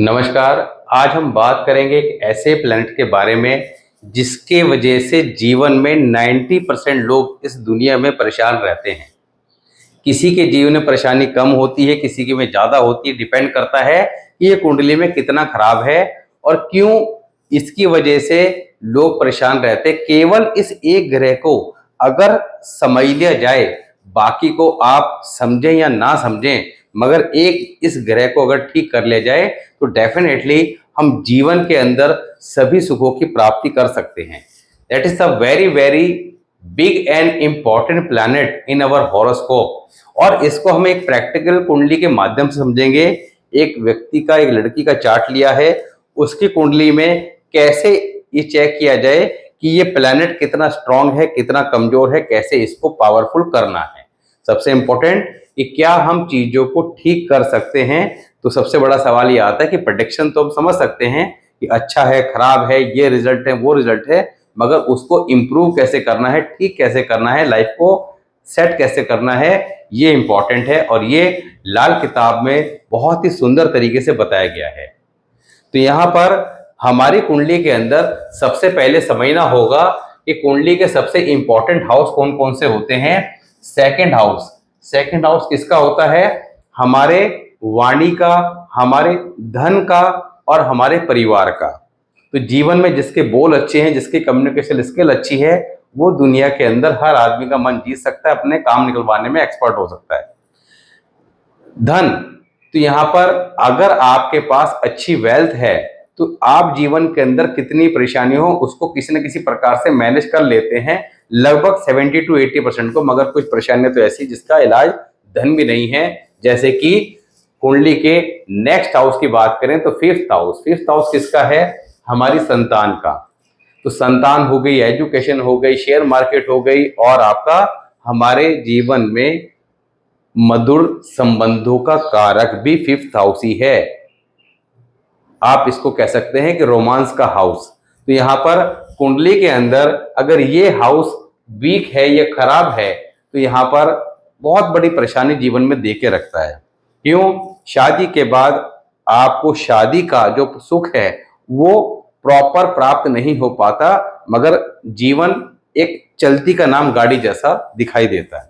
नमस्कार। आज हम बात करेंगे एक ऐसे प्लैनेट के बारे में जिसके वजह से जीवन में 90% लोग इस दुनिया में परेशान रहते हैं। किसी के जीवन में परेशानी कम होती है, किसी की में ज़्यादा होती है। डिपेंड करता है कि ये कुंडली में कितना खराब है और क्यों इसकी वजह से लोग परेशान रहते हैं। केवल इस एक ग्रह को अगर समझ लिया जाए, बाकी को आप समझें या ना समझें, मगर एक इस ग्रह को अगर ठीक कर लिया जाए तो डेफिनेटली हम जीवन के अंदर सभी सुखों की प्राप्ति कर सकते हैं। That is the very very big and important planet in our horoscope. और इसको हम एक प्रैक्टिकल कुंडली के माध्यम से समझेंगे। एक व्यक्ति का, एक लड़की का चार्ट लिया है, उसकी कुंडली में कैसे ये चेक किया जाए कि ये प्लैनेट कितना स्ट्रांग है, कितना कमजोर है, कैसे इसको पावरफुल करना है। सबसे इंपॉर्टेंट कि क्या हम चीजों को ठीक कर सकते हैं। तो सबसे बड़ा सवाल ये आता है कि प्रेडिक्शन तो हम समझ सकते हैं कि अच्छा है, खराब है, ये रिजल्ट है, वो रिजल्ट है, मगर उसको इम्प्रूव कैसे करना है, ठीक कैसे करना है, लाइफ को सेट कैसे करना है, ये इंपॉर्टेंट है। और ये लाल किताब में बहुत ही सुंदर तरीके से बताया गया है। तो यहाँ पर हमारी कुंडली के अंदर सबसे पहले समझना होगा कि कुंडली के सबसे इंपॉर्टेंट हाउस कौन कौन से होते हैं। सेकंड हाउस, सेकंड हाउस किसका होता है? हमारे वाणी का, हमारे धन का और हमारे परिवार का। तो जीवन में जिसके बोल अच्छे हैं, जिसकी कम्युनिकेशन स्किल अच्छी है, वो दुनिया के अंदर हर आदमी का मन जीत सकता है, अपने काम निकलवाने में एक्सपर्ट हो सकता है। धन, तो यहाँ पर अगर आपके पास अच्छी वेल्थ है तो आप जीवन के अंदर कितनी परेशानी हो उसको किसी न किसी प्रकार से मैनेज कर लेते हैं, लगभग 70 to 80% को। मगर कुछ परेशानियां तो ऐसी जिसका इलाज धन भी नहीं है। जैसे कि कुंडली के नेक्स्ट हाउस की बात करें तो फिफ्थ हाउस, फिफ्थ हाउस किसका है? हमारी संतान का। तो संतान हो गई, एजुकेशन हो गई, शेयर मार्केट हो गई, और आपका हमारे जीवन में मधुर संबंधों का कारक भी फिफ्थ हाउस ही है। आप इसको कह सकते हैं कि रोमांस का हाउस। तो यहाँ पर कुंडली के अंदर अगर ये हाउस वीक है या खराब है तो यहाँ पर बहुत बड़ी परेशानी जीवन में दे के रखता है। क्यों? शादी के बाद आपको शादी का जो सुख है वो प्रॉपर प्राप्त नहीं हो पाता, मगर जीवन एक चलती का नाम गाड़ी जैसा दिखाई देता है।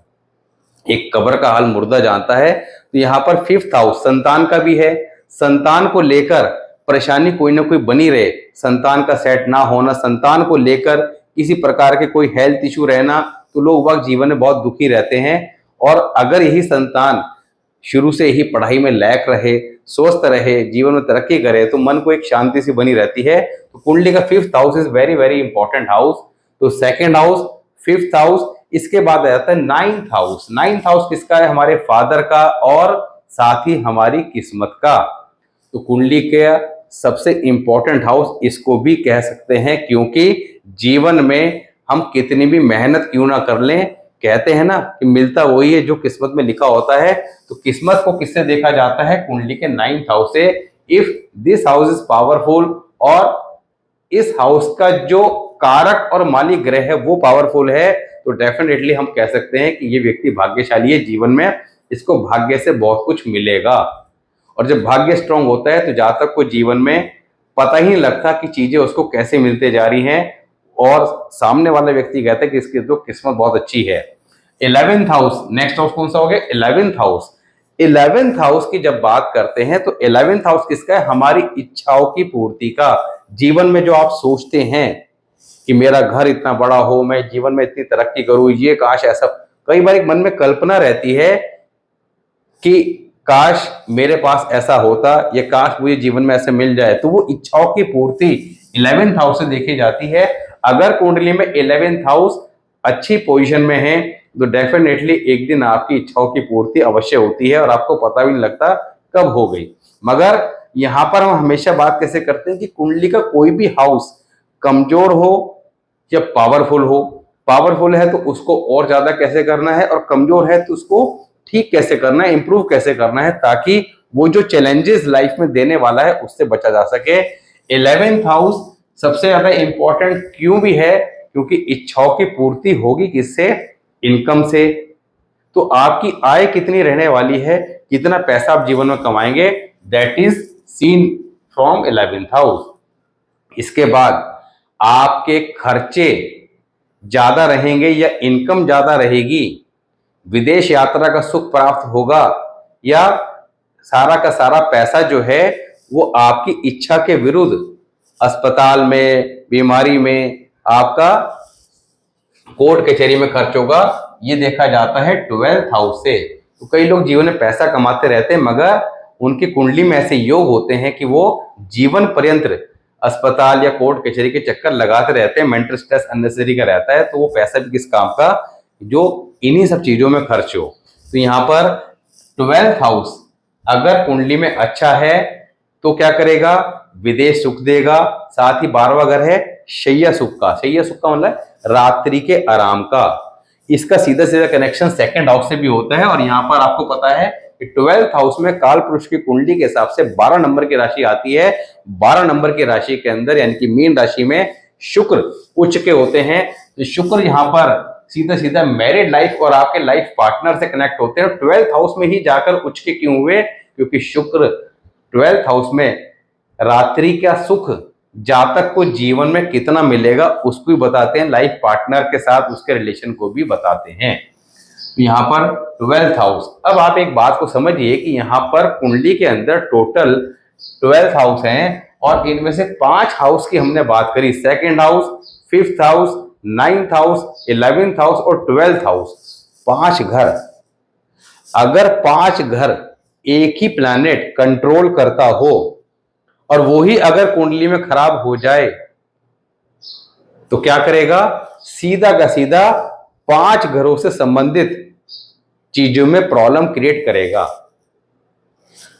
एक कब्र का हाल मुर्दा जानता है। तो यहाँ पर फिफ्थ हाउस संतान का भी है। संतान को लेकर परेशानी कोई ना कोई बनी रहे, संतान का सेट ना होना, संतान को लेकर किसी प्रकार के कोई हेल्थ इशू रहना, तो लोग वक्त जीवन में बहुत दुखी रहते हैं। और अगर यही संतान शुरू से ही पढ़ाई में लायक रहे, स्वस्थ रहे, जीवन में तरक्की करे, तो मन को एक शांति सी बनी रहती है। तो कुंडली का fifth house is very very important house. तो सेकेंड हाउस, फिफ्थ हाउस, इसके बाद आ जाता है नाइन्थ हाउस। नाइन्थ हाउस किसका है? हमारे फादर का और साथ ही हमारी किस्मत का। तो कुंडली के सबसे इंपॉर्टेंट हाउस इसको भी कह सकते हैं, क्योंकि जीवन में हम कितनी भी मेहनत क्यों ना कर लें, कहते हैं ना कि मिलता वही है जो किस्मत में लिखा होता है। तो किस्मत को किससे देखा जाता है? कुंडली के नाइन्थ हाउस से। If this house is powerful, और इस हाउस का जो कारक और मालिक ग्रह है वो पावरफुल है, तो डेफिनेटली हम कह सकते हैं कि ये व्यक्ति भाग्यशाली है। जीवन में इसको भाग्य से बहुत कुछ मिलेगा। और जब भाग्य स्ट्रांग होता है तो जहां तक को जीवन में पता ही नहीं लगता कि चीजें उसको कैसे मिलते जा रही हैं, और सामने वाला व्यक्ति कहता है कि इसकी तो किस्मत बहुत अच्छी है। 11th हाउस, नेक्स्ट हाउस कौन सा हो गया? 11th house. 11th हाउस की जब बात करते हैं तो 11th हाउस किसका है? हमारी इच्छाओं की पूर्ति का। जीवन में जो आप सोचते हैं कि मेरा घर इतना बड़ा हो, मैं जीवन में इतनी तरक्की करूं, ये काश ऐसा, कई बार एक मन में कल्पना रहती है कि काश मेरे पास ऐसा होता, या काश मुझे जीवन में ऐसे मिल जाए। तो वो इच्छाओं की पूर्ति 11th हाउस से देखी जाती है। अगर कुंडली में 11th हाउस अच्छी पोजीशन में है तो डेफिनेटली एक दिन आपकी इच्छाओं की पूर्ति अवश्य होती है, और आपको पता भी नहीं लगता कब हो गई। मगर यहाँ पर हम हमेशा बात कैसे करते हैं कि कुंडली का कोई भी हाउस कमजोर हो या पावरफुल हो। पावरफुल है तो उसको और ज्यादा कैसे करना है, और कमजोर है तो उसको ठीक कैसे करना है, इंप्रूव कैसे करना है, ताकि वो जो चैलेंजेस लाइफ में देने वाला है उससे बचा जा सके। 11th हाउस सबसे ज्यादा इंपॉर्टेंट क्यों भी है? क्योंकि इच्छाओं की पूर्ति होगी किससे? इनकम से। तो आपकी आय कितनी रहने वाली है, कितना पैसा आप जीवन में कमाएंगे, that is seen from 11th house. इसके बाद आपके खर्चे ज्यादा रहेंगे या इनकम ज्यादा रहेगी, विदेश यात्रा का सुख प्राप्त होगा, या सारा का सारा पैसा जो है वो आपकी इच्छा के विरुद्ध अस्पताल में, बीमारी में, आपका कोर्ट कचहरी में खर्च होगा, ये देखा जाता है 12th हाउस से। तो कई लोग जीवन में पैसा कमाते रहते हैं मगर उनकी कुंडली में ऐसे योग होते हैं कि वो जीवन पर्यंत अस्पताल या कोर्ट कचहरी के चक्कर लगाते रहते हैं, मेंटल स्ट्रेस अननेसेसरी का रहता है, तो वो पैसा भी किस काम का, जो इन्हीं सब चीजों में खर्च हो। तो यहाँ पर 12th हाउस अगर कुंडली में अच्छा है तो क्या करेगा, विदेश सुख देगा। साथ ही 12वां घर है शैया सुख का। शैया सुख का मतलब रात्रि के आराम का। इसका सीधा सीधा कनेक्शन 2nd हाउस से भी होता है। और यहाँ पर आपको पता है कि 12th हाउस में काल पुरुष की कुंडली के हिसाब से 12 नंबर की राशि आती है। 12 नंबर की राशि के अंदर यानी कि मीन राशि में शुक्र उच्च के होते हैं। तो शुक्र यहाँ पर सीधा सीधा मैरिड लाइफ और आपके लाइफ पार्टनर से कनेक्ट होते हैं। 12th हाउस में ही जाकर उच्च के क्यों हुए, क्योंकि शुक्र 12th हाउस में रात्रि का सुख जातक को जीवन में कितना मिलेगा उसको भी बताते हैं, लाइफ पार्टनर के साथ उसके रिलेशन को भी बताते हैं। तो यहाँ पर 12th हाउस। अब आप एक बात को समझिए कि यहाँ पर कुंडली के अंदर टोटल 12th हाउस हैं और इनमें से 5 हाउस की हमने बात करी, 2nd house, 5th house, 9th house, 11th house और 12th हाउस। 5 घर, अगर 5 घर एक ही प्लैनेट कंट्रोल करता हो और वो ही अगर कुंडली में खराब हो जाए तो क्या करेगा, सीधा का सीधा 5 घरों से संबंधित चीजों में प्रॉब्लम क्रिएट करेगा।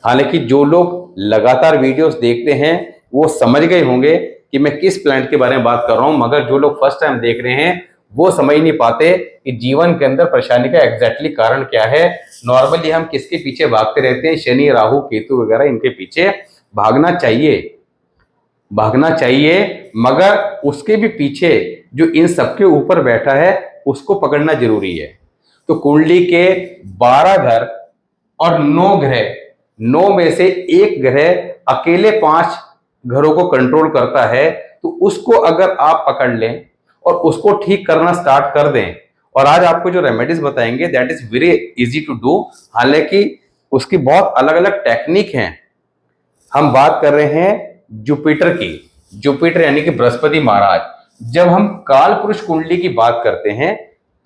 हालांकि जो लोग लगातार वीडियोस देखते हैं वो समझ गए होंगे कि मैं किस प्लैनेट के बारे में बात कर रहा हूं, मगर जो लोग फर्स्ट टाइम देख रहे हैं वो समझ नहीं पाते कि जीवन के अंदर परेशानी का एग्जैक्टली कारण क्या है। नॉर्मली हम किसके पीछे भागते रहते हैं, शनि, राहु, केतु वगैरह, इनके पीछे भागना चाहिए, मगर उसके भी पीछे जो इन सबके ऊपर बैठा है उसको पकड़ना जरूरी है। तो कुंडली के 12 घर और 9 ग्रह, 9 में से एक ग्रह अकेले 5 घरों को कंट्रोल करता है, तो उसको अगर आप पकड़ लें और उसको ठीक करना स्टार्ट कर दें, और आज आपको जो रेमेडीज बताएंगे that is very easy to do. हालांकि उसकी बहुत अलग अलग टेक्निक हैं। हम बात कर रहे हैं जुपिटर की। जुपिटर यानी कि बृहस्पति महाराज। जब हम काल पुरुष कुंडली की बात करते हैं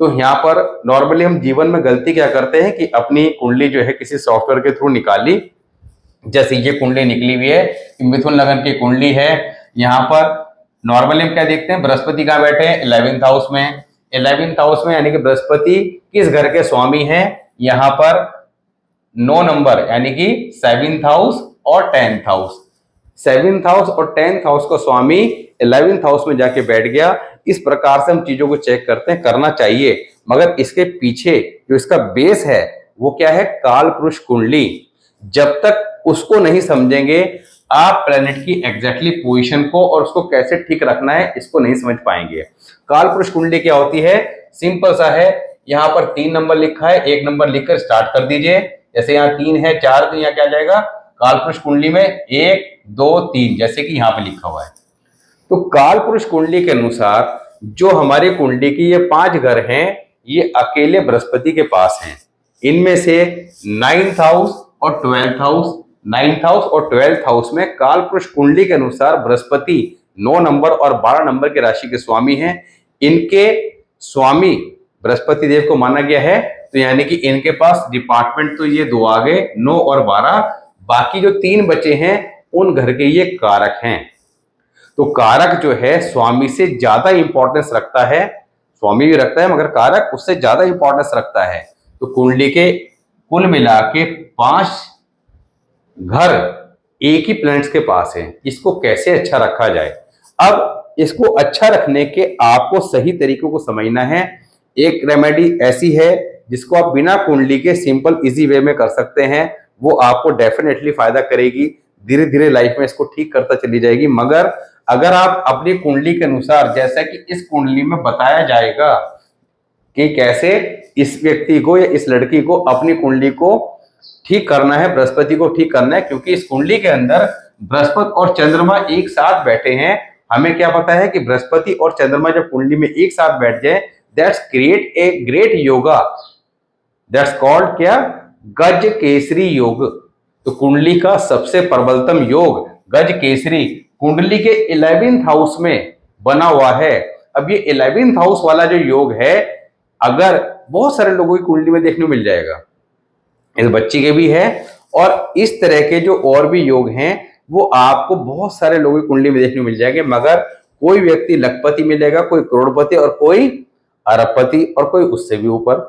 तो यहाँ पर नॉर्मली हम जीवन में गलती क्या करते हैं कि अपनी कुंडली जो है किसी सॉफ्टवेयर के थ्रू निकाली, जैसे ये कुंडली निकली हुई है, मिथुन लगन की कुंडली है। यहाँ पर नॉर्मली हम क्या देखते हैं, बृहस्पति कहाँ बैठे हैं, 11th हाउस में। 11th हाउस में यानी कि बृहस्पति किस घर के स्वामी हैं, यहाँ पर 9 नंबर यानी कि 7th हाउस और 10th हाउस। 7th हाउस और 10th हाउस का स्वामी 11th हाउस में जाके बैठ गया। इस प्रकार से हम चीजों को चेक करते हैं, करना चाहिए। मगर इसके पीछे जो इसका बेस है वो क्या है, काल पुरुष कुंडली। जब तक उसको नहीं समझेंगे आप प्लेनेट की एग्जैक्टली पोजीशन को और उसको कैसे ठीक रखना है इसको नहीं समझ पाएंगे। काल पुरुष कुंडली क्या होती है, सिंपल सा है। यहाँ पर 3 नंबर लिखा है, 1 नंबर लिखकर स्टार्ट कर दीजिए। जैसे यहाँ 3 है, 4, तो यहाँ क्या जाएगा, काल पुरुष कुंडली में 1, 2, 3, जैसे कि यहाँ पे लिखा हुआ है। तो काल पुरुष कुंडली के अनुसार जो हमारी कुंडली की ये 5 घर हैं, ये अकेले बृहस्पति के पास हैं। इनमें से 9th हाउस और 12th हाउस, 9th हाउस और 12th हाउस में काल पुरुष कुंडली के अनुसार बृहस्पति 9 नंबर और 12 नंबर की राशि के स्वामी हैं। इनके स्वामी बृहस्पति देव को माना गया है, तो यानी कि इनके पास डिपार्टमेंट तो ये 2 आ गए, 9 और 12। बाकी जो 3 बचे हैं उन घर के ये कारक हैं। तो कारक जो है स्वामी से ज्यादा इंपॉर्टेंस रखता है, स्वामी भी रखता है मगर कारक उससे ज्यादा इंपॉर्टेंस रखता है। तो कुंडली के कुल मिला के 5 घर एक ही प्लैनेट्स के पास है। इसको कैसे अच्छा रखा जाए, अब इसको अच्छा रखने के आपको सही तरीकों को समझना है। एक रेमेडी ऐसी है जिसको आप बिना कुंडली के सिंपल इजी वे में कर सकते हैं, वो आपको डेफिनेटली फायदा करेगी। धीरे धीरे लाइफ में इसको ठीक करता चली जाएगी। मगर अगर आप अपनी कुंडली के अनुसार, जैसा कि इस कुंडली में बताया जाएगा कि कैसे इस व्यक्ति को या इस लड़की को अपनी कुंडली को ठीक करना है, बृहस्पति को ठीक करना है, क्योंकि इस कुंडली के अंदर बृहस्पति और चंद्रमा एक साथ बैठे हैं, हमें क्या पता है कि बृहस्पति और चंद्रमा जब कुंडली में एक साथ बैठ जाए, that's create a great yoga, that's called क्या, गज केसरी योग। तो कुंडली का सबसे प्रबलतम योग गज केसरी कुंडली के 11th हाउस में बना हुआ है। अब ये 11th हाउस वाला जो योग है, अगर बहुत सारे लोगों की कुंडली में देखने को मिल जाएगा, इस बच्ची के भी है, और इस तरह के जो और भी योग हैं वो आपको बहुत सारे लोगों की कुंडली में देखने को मिल जाएंगे, मगर कोई व्यक्ति लखपति मिलेगा, कोई करोड़पति और कोई अरबपति और कोई उससे भी ऊपर।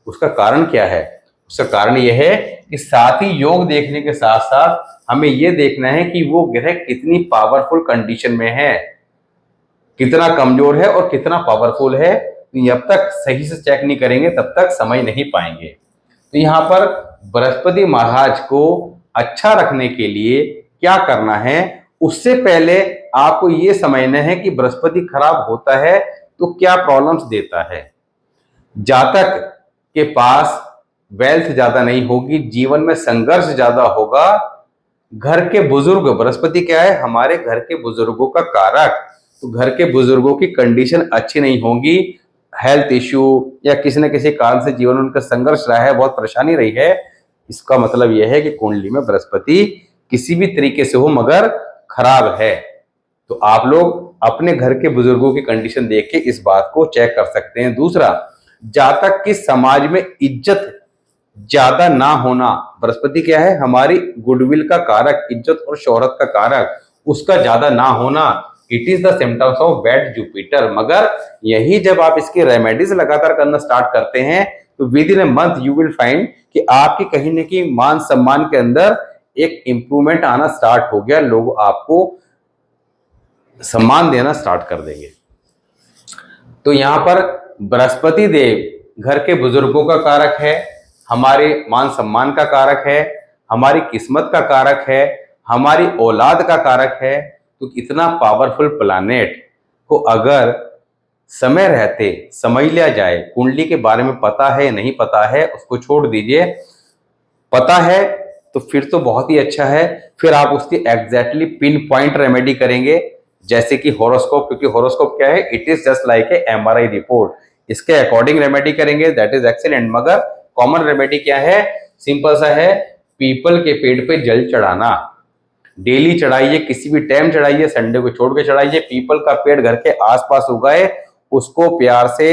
उसका कारण क्या है? उसका कारण यह है कि साथ ही योग देखने के साथ साथ हमें यह देखना है कि वो ग्रह कितनी पावरफुल कंडीशन में है, कितना कमजोर है और कितना पावरफुल है। जब तक सही से चेक नहीं करेंगे तब तक समझ नहीं पाएंगे। तो यहाँ पर बृहस्पति महाराज को अच्छा रखने के लिए क्या करना है, उससे पहले आपको ये समझना है कि बृहस्पति खराब होता है तो क्या प्रॉब्लम्स देता है। जातक के पास वेल्थ ज्यादा नहीं होगी, जीवन में संघर्ष ज्यादा होगा। घर के बुजुर्ग, बृहस्पति क्या है, हमारे घर के बुजुर्गों का कारक, तो घर के बुजुर्गों की कंडीशन अच्छी नहीं होगी, हेल्थ इश्यू या किसी न किसी कारण से जीवन में उनका संघर्ष रहा है, बहुत परेशानी रही है। इसका मतलब यह है कि कुंडली में बृहस्पति किसी भी तरीके से हो मगर खराब है। तो आप लोग अपने घर के बुजुर्गों की कंडीशन देख के इस बात को चेक कर सकते हैं। दूसरा, जातक की समाज में इज्जत ज्यादा ना होना। बृहस्पति क्या है, हमारी गुडविल का कारक, इज्जत और शोहरत का कारक, उसका ज्यादा ना होना, it is the symptoms of bad Jupiter. मगर यही जब आप इसकी रेमेडीज लगातार करना स्टार्ट करते हैं तो with in a month you will find कि आपकी कहीं न कहीं मान सम्मान के अंदर एक इंप्रूवमेंट आना स्टार्ट हो गया, लोग आपको सम्मान देना स्टार्ट कर देंगे। तो यहां पर बृहस्पति देव घर के बुजुर्गों का कारक है, हमारे मान सम्मान का कारक है, हमारी किस्मत का कारक है, हमारी औलाद का कारक है। तो इतना पावरफुल प्लैनेट को अगर समय रहते समझ लिया जाए, कुंडली के बारे में पता है नहीं पता है उसको छोड़ दीजिए, पता है तो फिर तो बहुत ही अच्छा है। फिर आप उसकी एग्जैक्टली पिन पॉइंट रेमेडी करेंगे, जैसे कि होरोस्कोप, क्योंकि होरोस्कोप क्या है, it is just like a MRI report, इसके अकॉर्डिंग रेमेडी करेंगे, दैट इज एक्सीलेंट। मगर कॉमन रेमेडी क्या है, सिंपल सा है, पीपल के पेड़ पे जल चढ़ाना, डेली चढ़ाइए, किसी भी टाइम चढ़ाइए, संडे को छोड़ के चढ़ाइए। पीपल का पेड़ घर के आसपास उगाए, उसको प्यार से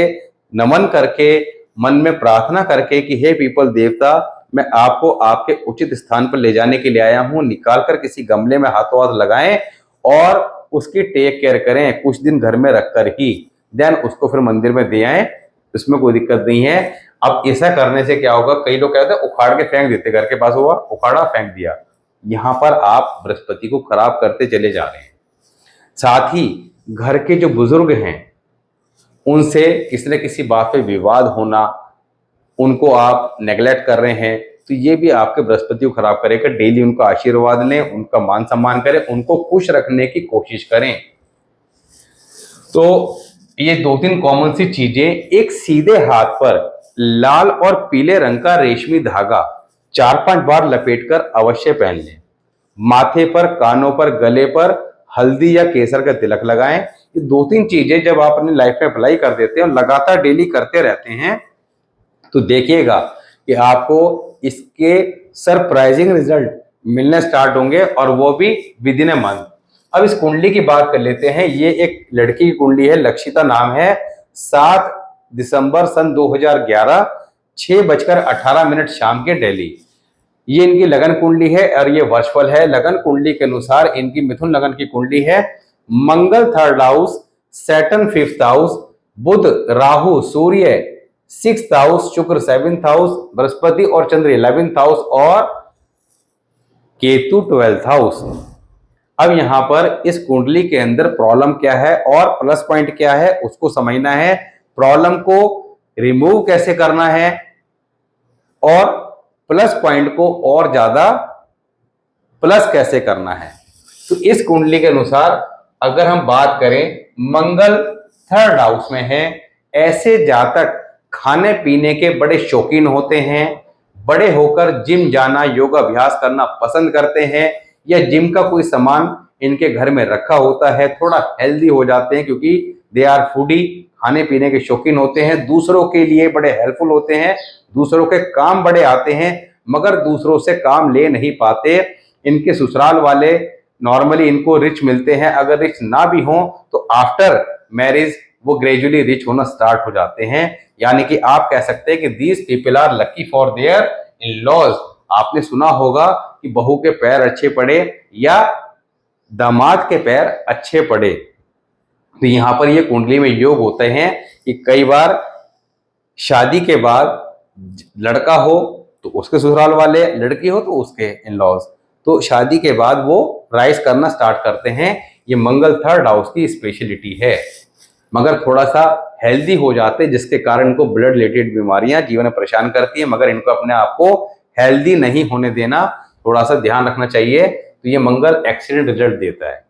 नमन करके, मन में प्रार्थना करके कि हे पीपल देवता, मैं आपको आपके उचित स्थान पर ले जाने के लिए आया हूं, निकालकर किसी गमले में हाथों हाथ लगाएं और उसकी टेक केयर करें, कुछ दिन घर में रखकर ही देन उसको फिर मंदिर में दे आए, इसमें कोई दिक्कत नहीं है। अब ऐसा करने से क्या होगा, कई लोग कहते हैं उखाड़ के फेंक देते, घर के पास हुआ उखाड़ा फेंक दिया, यहां पर आप बृहस्पति को खराब करते चले जा रहे हैं। साथ ही घर के जो बुजुर्ग हैं उनसे किसी न किसी बात पे विवाद होना, उनको आप नेग्लेक्ट कर रहे हैं, तो ये भी आपके बृहस्पति को खराब करेगा। डेली उनका आशीर्वाद लें, उनका मान सम्मान करें, उनको खुश रखने की कोशिश करें। तो ये 2-3 कॉमन सी चीजें, एक सीधे हाथ पर लाल और पीले रंग का रेशमी धागा 4-5 बार लपेटकर अवश्य पहन लें। माथे पर, कानों पर, गले पर हल्दी या केसर का तिलक लगाएं। ये 2-3 चीजें जब आप अपनी लाइफ में अप्लाई कर देते हैं और लगातार डेली करते रहते हैं तो देखिएगा कि आपको इसके सरप्राइजिंग रिजल्ट मिलने स्टार्ट होंगे, और वो भी विद इन ए मंथ। अब इस कुंडली की बात कर लेते हैं। ये एक लड़की की कुंडली है, लक्षिता नाम है, 7 दिसंबर सन 2011, 6:18 शाम के दिल्ली। ये इनकी लगन कुंडली है और ये वर्षफल है। लगन कुंडली के अनुसार इनकी मिथुन लगन की कुंडली है। Mangal 3rd house, Saturn 5th house, Budh Rahu Surya 6th house, Shukra 7th house, Brihaspati और चंद्र 11th हाउस और केतु 12th हाउस। अब यहां पर इस कुंडली के अंदर प्रॉब्लम क्या है और प्लस पॉइंट क्या है उसको समझना है। प्रॉब्लम को रिमूव कैसे करना है और प्लस पॉइंट को और ज्यादा प्लस कैसे करना है। तो इस कुंडली के अनुसार अगर हम बात करें, मंगल 3rd हाउस में है, ऐसे जातक खाने पीने के बड़े शौकीन होते हैं, बड़े होकर जिम जाना, योगा अभ्यास करना पसंद करते हैं। या जिम का कोई सामान इनके घर में रखा होता है, थोड़ा हेल्दी हो जाते हैं क्योंकि दे आर फूडी, खाने पीने के शौकीन होते हैं, दूसरों के लिए बड़े हेल्पफुल होते हैं, दूसरों के काम बड़े आते हैं, मगर दूसरों से काम ले नहीं पाते। इनके ससुराल वाले नॉर्मली इनको रिच मिलते हैं, अगर रिच ना भी हों तो आफ्टर मैरिज वो ग्रेजुअली रिच होना स्टार्ट हो जाते हैं। यानी कि आप कह सकते हैं कि these people are lucky for their in laws. आपने सुना होगा कि बहू के पैर अच्छे पड़े या दामाद के पैर अच्छे पड़े। तो यहां पर ये कुंडली में योग होते हैं कि कई बार शादी के बाद लड़का हो तो उसके ससुराल वाले, लड़की हो तो उसके इन लॉज, तो शादी के बाद वो राइज करना स्टार्ट करते हैं। ये मंगल थर्ड हाउस की स्पेशलिटी है, मगर थोड़ा सा हेल्दी हो जाते हैं जिसके कारण इनको ब्लड रिलेटेड बीमारियां जीवन में परेशान करती है, मगर इनको अपने आप को हेल्दी नहीं होने देना, थोड़ा सा ध्यान रखना चाहिए। तो ये मंगल एक्सीलेंट रिजल्ट देता है।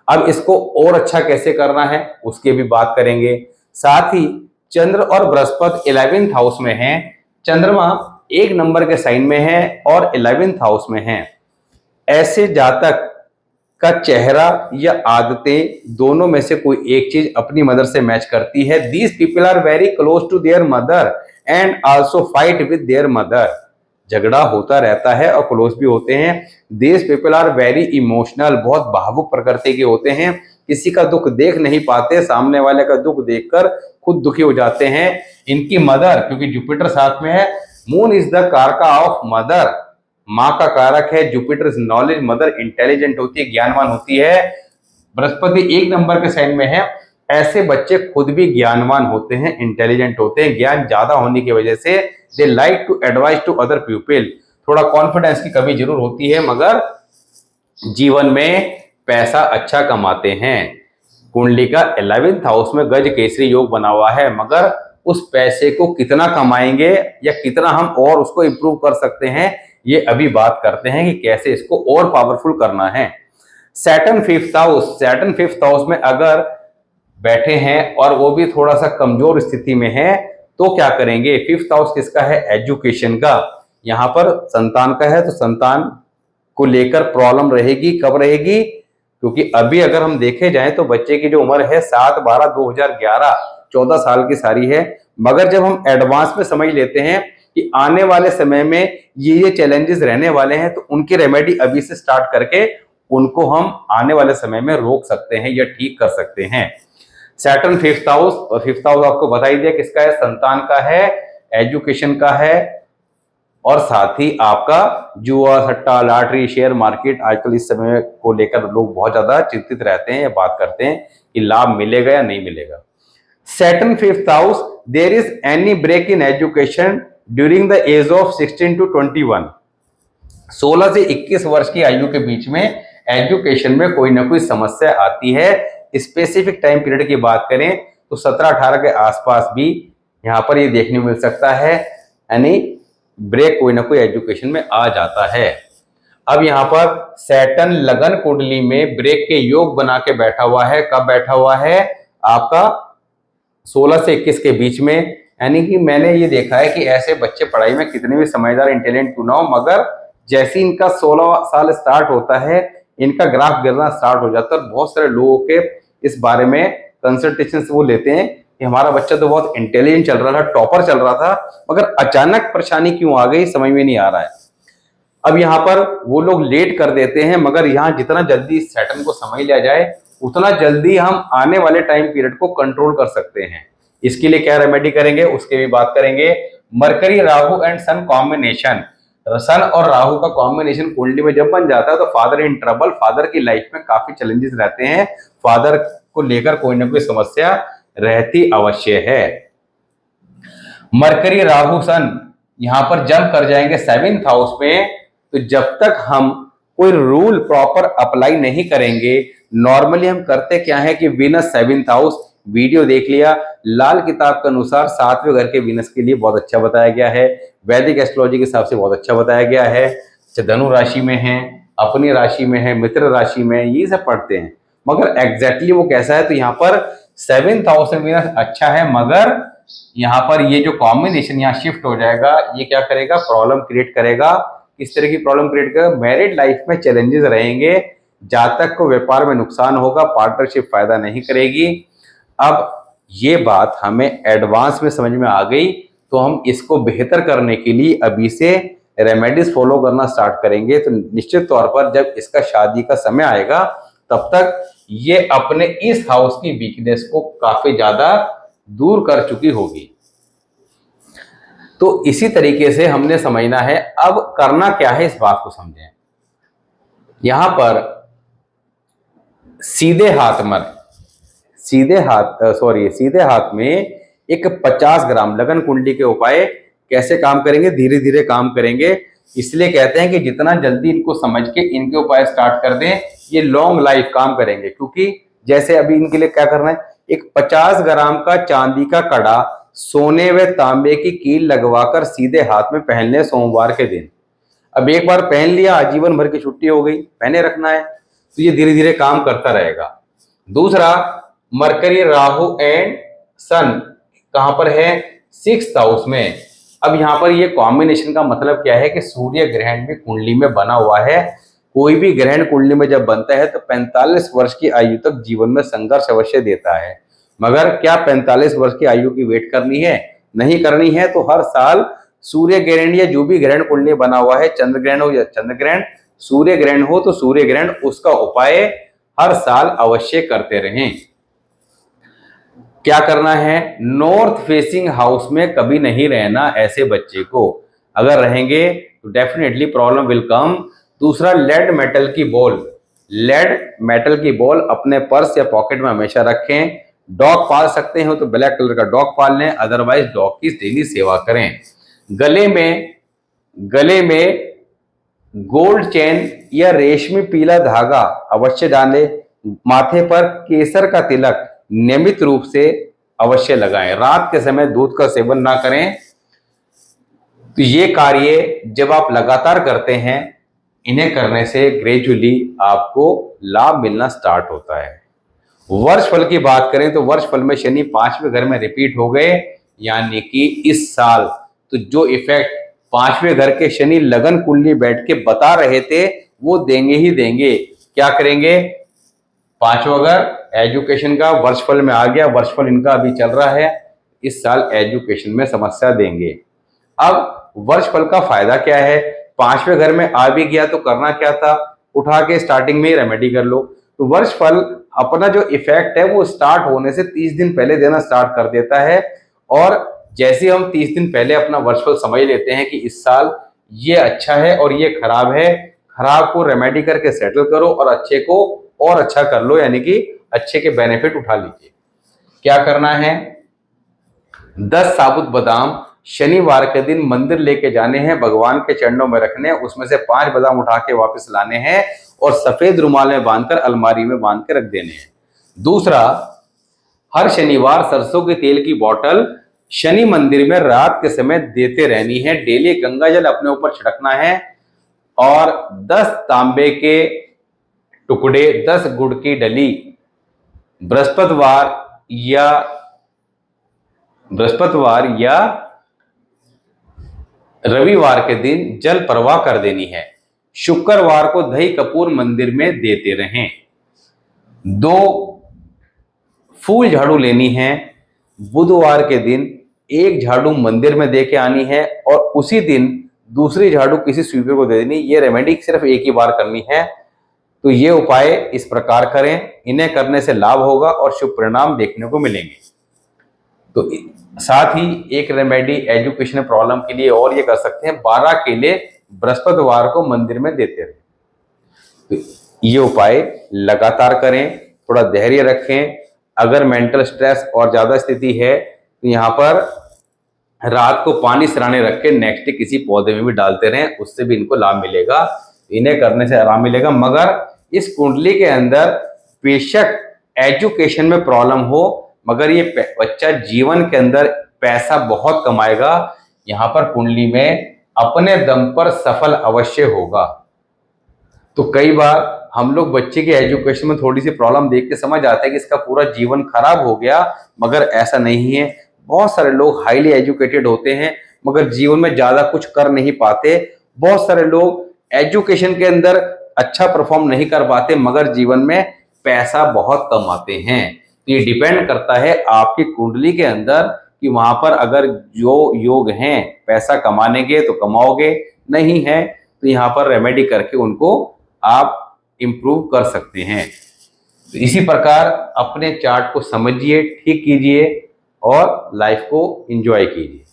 अब इसको और अच्छा कैसे करना है उसकी भी बात करेंगे। साथ ही चंद्र और बृहस्पति 11th हाउस में है, चंद्रमा 1 नंबर के साइन में है और 11th हाउस में है। ऐसे जातक का चेहरा या आदतें दोनों में से कोई एक चीज अपनी मदर से मैच करती है। These people are very close to their mother and also fight with their mother. झगड़ा होता रहता है और क्लोज भी होते हैं। These people are very emotional, बहुत भावुक प्रकृति के होते हैं, किसी का दुख देख नहीं पाते, सामने वाले का दुख देखकर खुद दुखी हो जाते हैं। इनकी मदर, क्योंकि जुपिटर साथ में है, मून इज द कारका ऑफ मदर, माँ का कारक है। जुपिटर नॉलेज, मदर इंटेलिजेंट होती है, ज्ञानवान होती है। बृहस्पति 1 नंबर के साइन में है। ऐसे बच्चे खुद भी ज्ञानवान होते हैं, इंटेलिजेंट होते हैं। ज्ञान ज्यादा होने की वजह से they like to advise to other people. थोड़ा कॉन्फिडेंस की कमी जरूर होती है, मगर जीवन में पैसा अच्छा कमाते हैं। कुंडली का 11th हाउस में गज केसरी योग बना हुआ है, मगर उस पैसे को कितना कमाएंगे या कितना हम और उसको इंप्रूव कर सकते हैं, ये अभी बात करते हैं कि कैसे इसको और पावरफुल करना है। Saturn 5th house, Saturn 5th house में अगर बैठे हैं और वो भी थोड़ा सा कमजोर स्थिति में है तो क्या करेंगे। 5th हाउस किसका है, एजुकेशन का। यहां पर संतान का है, तो संतान को लेकर प्रॉब्लम रहेगी। कब रहेगी, क्योंकि अभी अगर हम देखे जाएं तो बच्चे की जो उम्र है 7/12/2011, 14 साल की सारी है। मगर जब हम एडवांस में समझ लेते हैं कि आने वाले समय में ये चैलेंजेस रहने वाले हैं, तो उनकी रेमेडी अभी से स्टार्ट करके उनको हम आने वाले समय में रोक सकते हैं या ठीक कर सकते हैं। सैटर्न 5th हाउस, और 5th हाउस आपको बता ही दिया किसका है, संतान का है, एजुकेशन का है, और साथ ही आपका जुआ, सट्टा, लॉटरी, शेयर मार्केट, आजकल इस समय को लेकर लोग बहुत ज्यादा चिंतित रहते हैं या बात करते हैं कि लाभ मिलेगा या नहीं मिलेगा। Saturn 5th house, there is any break in education during the age of 16 to 21। 16 से 21 वर्ष की आयु के बीच में एजुकेशन में कोई ना कोई समस्या आती है। स्पेसिफिक टाइम पीरियड की बात करें तो 17-18 के आसपास भी यहाँ पर ये देखने को मिल सकता है, यानी ब्रेक कोई ना कोई एजुकेशन में आ जाता है। अब यहाँ पर सैटर्न लगन कुंडली में ब्रेक के योग बना के बैठा हुआ है। कब बैठा हुआ है, आपका 16 से 21 के बीच में। यानी कि मैंने ये देखा है कि ऐसे बच्चे पढ़ाई में कितने भी समझदार, इंटेलिजेंट क्यों ना हो, मगर जैसे इनका 16 साल स्टार्ट होता है, इनका ग्राफ गिरना स्टार्ट हो जाता है। बहुत सारे लोगों के इस बारे में कंसल्टेशन वो लेते हैं कि हमारा बच्चा तो बहुत इंटेलिजेंट चल रहा था, टॉपर चल रहा था, मगर अचानक परेशानी क्यों आ गई समझ में नहीं आ रहा है। अब यहाँ पर वो लोग लेट कर देते हैं, मगर यहाँ जितना जल्दी सैटर्न को समझ लिया जाए उतना जल्दी हम आने वाले टाइम पीरियड को कंट्रोल कर सकते हैं। इसके लिए क्या रेमेडी करेंगे उसके भी बात करेंगे। Mercury Rahu and sun combination, sun और राहु का कॉम्बिनेशन कुंडली में जब बन जाता है तो फादर इन ट्रबल, फादर की लाइफ में काफी चैलेंजेस रहते हैं, फादर को लेकर कोई ना कोई समस्या रहती अवश्य है। मरकरी राहु सन यहां पर जंप कर जाएंगे 7th हाउस में, तो जब तक हम कोई रूल प्रॉपर अप्लाई नहीं करेंगे, नॉर्मली हम करते क्या है कि वीनस 7th हाउस, वीडियो देख लिया, लाल किताब के अनुसार 7वें घर के वीनस के लिए बहुत अच्छा बताया गया है, वैदिक एस्ट्रोलॉजी के हिसाब से बहुत अच्छा बताया गया है। धनु राशि में है, अपनी राशि में है, मित्र राशि में, ये सब पढ़ते हैं, मगर एग्जैक्टली वो कैसा है, तो यहाँ पर 7th हाउस में वीनस अच्छा है, मगर यहाँ पर ये जो कॉम्बिनेशन यहाँ शिफ्ट हो जाएगा, ये क्या करेगा, प्रॉब्लम क्रिएट करेगा किस तरह की प्रॉब्लम क्रिएट करेगा? मैरिड लाइफ में चैलेंजेस रहेंगे, जातक को व्यापार में नुकसान होगा, पार्टनरशिप फायदा नहीं करेगी। अब ये बात हमें एडवांस में समझ में आ गई, तो हम इसको बेहतर करने के लिए अभी से रेमेडीज फॉलो करना स्टार्ट करेंगे। तो निश्चित तौर पर जब इसका शादी का समय आएगा तब तक ये अपने इस हाउस की वीकनेस को काफी ज्यादा दूर कर चुकी होगी। तो इसी तरीके से हमने समझना है। अब करना क्या है, इस बात को समझें। यहां पर सीधे हाथ में एक 50 ग्राम लगन कुंडली के उपाय कैसे काम करेंगे, धीरे धीरे काम करेंगे। इसलिए कहते हैं कि जितना जल्दी इनको समझ के इनके उपाय स्टार्ट कर दें, ये लॉन्ग लाइफ काम करेंगे। क्योंकि जैसे अभी इनके लिए क्या करना है, एक 50 ग्राम का चांदी का कड़ा सोने व तांबे की कील लगवाकर सीधे हाथ में पहन लें सोमवार के दिन। अब एक बार पहन लिया, आजीवन भर की छुट्टी हो गई, पहने रखना है, तो ये धीरे धीरे काम करता रहेगा। दूसरा, मरकरी, राहु एंड सन कहां पर है? 6th हाउस में। अब यहां पर ये कॉम्बिनेशन का मतलब क्या है कि सूर्य ग्रहण भी कुंडली में बना हुआ है। कोई भी ग्रहण कुंडली में जब बनता है तो 45 वर्ष की आयु तक जीवन में संघर्ष अवश्य देता है। मगर क्या 45 वर्ष की आयु की वेट करनी है? नहीं करनी है। तो हर साल सूर्य ग्रहण या जो भी ग्रहण कुंडली बना हुआ है, चंद्र ग्रहण हो या चंद्र ग्रहण, सूर्य ग्रहण हो तो सूर्य ग्रहण, उसका उपाय हर साल अवश्य करते रहें। क्या करना है? नॉर्थ फेसिंग हाउस में कभी नहीं रहना ऐसे बच्चे को। अगर रहेंगे तो डेफिनेटली प्रॉब्लम विल कम। दूसरा, लेड मेटल की बॉल अपने पर्स या पॉकेट में हमेशा रखें। डॉग पाल सकते हो तो ब्लैक कलर का डॉग पाल लें, अदरवाइज डॉग की डेली सेवा करें। गले में गोल्ड चेन या रेशमी पीला धागा अवश्य डालें। माथे पर केसर का तिलक नियमित रूप से अवश्य लगाएं। रात के समय दूध का सेवन ना करें। तो ये कार्य जब आप लगातार करते हैं, इन्हें करने से ग्रेजुअली आपको लाभ मिलना स्टार्ट होता है। वर्ष फल की बात करें तो वर्ष फल में शनि 5वें घर में रिपीट हो गए, यानी कि इस साल तो जो इफेक्ट 5वें घर के शनि लगन कुंडली बैठ के बता रहे थे वो देंगे ही देंगे। क्या करेंगे? 5वां घर एजुकेशन का वर्षफल में आ गया, वर्षफल इनका अभी चल रहा है, इस साल एजुकेशन में समस्या देंगे। अब वर्षफल का फायदा क्या है? 5वें घर में आ भी गया तो करना क्या था? उठा के स्टार्टिंग में ही रेमेडी कर लो। तो वर्षफल अपना जो इफेक्ट है वो स्टार्ट होने से 30 दिन पहले देना स्टार्ट कर देता है। और जैसे हम 30 दिन पहले अपना वर्षफल समझ लेते हैं कि इस साल ये अच्छा है और ये खराब है, खराब को रेमेडी करके सेटल करो और अच्छे को और अच्छा कर लो, यानी कि अच्छे के बेनिफिट उठा लीजिए। क्या करना है? 10 साबुत बादाम शनिवार के दिन मंदिर लेके जाने हैं, भगवान के चरणों में रखने हैं, उसमें से 5 बादाम उठा के वापस लाने हैं और सफेद रुमाल में बांधकर अलमारी में बांध के रख देने हैं। दूसरा, हर शनिवार सरसों के तेल की बोतल शनि मंदिर में रात के समय देते रहनी है। डेली गंगा जल अपने ऊपर छिड़कना है और 10 तांबे के टुकड़े, 10 गुड़ की डली बृहस्पतिवार या रविवार के दिन जल प्रवाह कर देनी है। शुक्रवार को दही कपूर मंदिर में देते रहें। 2 फूल झाड़ू लेनी है। बुधवार के दिन एक झाड़ू मंदिर में दे के आनी है और उसी दिन दूसरी झाड़ू किसी स्वीपर को दे देनी। ये रेमेडी सिर्फ एक ही बार करनी है। तो ये उपाय इस प्रकार करें, इन्हें करने से लाभ होगा और शुभ परिणाम देखने को मिलेंगे। तो साथ ही एक रेमेडी एजुकेशन प्रॉब्लम के लिए और ये कर सकते हैं, 12 केले बृहस्पतिवार को मंदिर में देते रहे। तो ये उपाय लगातार करें, थोड़ा धैर्य रखें। अगर मेंटल स्ट्रेस और ज्यादा स्थिति है तो यहाँ पर रात को पानी सराने रख के नेक्स्ट डे किसी पौधे में भी डालते रहें, उससे भी इनको लाभ मिलेगा। इन्हें करने से आराम मिलेगा। मगर इस कुंडली के अंदर बेशक एजुकेशन में प्रॉब्लम हो, मगर ये बच्चा जीवन के अंदर पैसा बहुत कमाएगा, यहाँ पर कुंडली में अपने दम पर सफल अवश्य होगा। तो कई बार हम लोग बच्चे के एजुकेशन में थोड़ी सी प्रॉब्लम देख के समझ आते हैं कि इसका पूरा जीवन खराब हो गया, मगर ऐसा नहीं है। बहुत सारे लोग हाईली एजुकेटेड होते हैं मगर जीवन में ज्यादा कुछ कर नहीं पाते। बहुत सारे लोग एजुकेशन के अंदर अच्छा परफॉर्म नहीं कर पाते मगर जीवन में पैसा बहुत कमाते हैं। तो ये डिपेंड करता है आपकी कुंडली के अंदर कि वहां पर अगर जो योग हैं पैसा कमाने के तो कमाओगे, नहीं है तो यहाँ पर रेमेडी करके उनको आप इम्प्रूव कर सकते हैं। तो इसी प्रकार अपने चार्ट को समझिए, ठीक कीजिए और लाइफ को एंजॉय कीजिए।